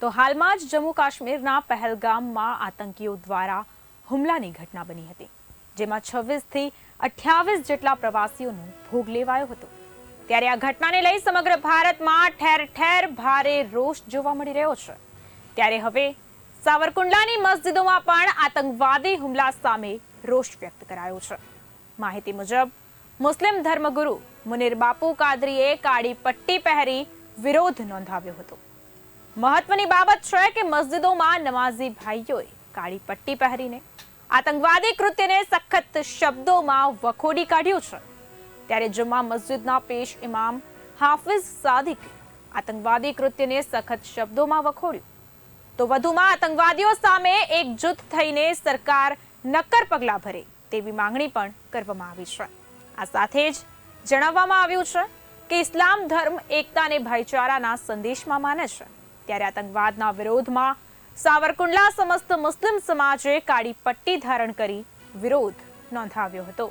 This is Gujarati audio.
તો હાલમાં જ જમ્મુ કાશ્મીરના પહેલગામમાં આતંકીઓ દ્વારા હુમલાની ઘટના બની હતી, જેમાં 26 થી 28 જેટલા પ્રવાસીઓનો ભોગ લેવાયો હતો। ત્યારે આ ઘટનાને લઈ સમગ્ર ભારતમાં ઠેર ઠેર ભારે રોષ જોવા મળી રહ્યો છે। ત્યારે હવે સાવરકુંડલાની મસ્જિદોમાં પણ આતંકવાદી હુમલા સામે રોષ વ્યક્ત કરાયો છે। માહિતી મુજબ મુસ્લિમ ધર્મગુરુ મુનીર બાપુ કાદરીએ કાળી પટ્ટી પહેરી વિરોધ નોંધાવ્યો હતો। મહત્વની બાબત છે કે મસ્જિદોમાં નમાઝી ભાઈઓએ કાળી પટ્ટી પહેરીને આતંકવાદી કૃત્યને સખત શબ્દોમાં વખોડી કાઢ્યું છે। ત્યારે જમ્મા મસ્જિદના પેશ ઇમામ હાફિઝ સાદિકે આતંકવાદી કૃત્યને સખત શબ્દોમાં વખોડ્યું। તો વધુમાં આતંકવાદીઓ સામે એકજૂથ થઈને સરકાર નક્કર પગલાં ભરે તેવી માંગણી પણ કરવામાં આવી છે। આ સાથે જ જણાવવામાં આવ્યું છે કે ઇસ્લામ ધર્મ એકતા અને ભાઈચારાના સંદેશમાં માને છે। ત્યારે આતંકવાદના વિરોધમાં સાવરકુંડલા સમસ્ત મુસ્લિમ સમાજે કાળી પટ્ટી ધારણ કરી વિરોધ નોંધાવ્યો હતો।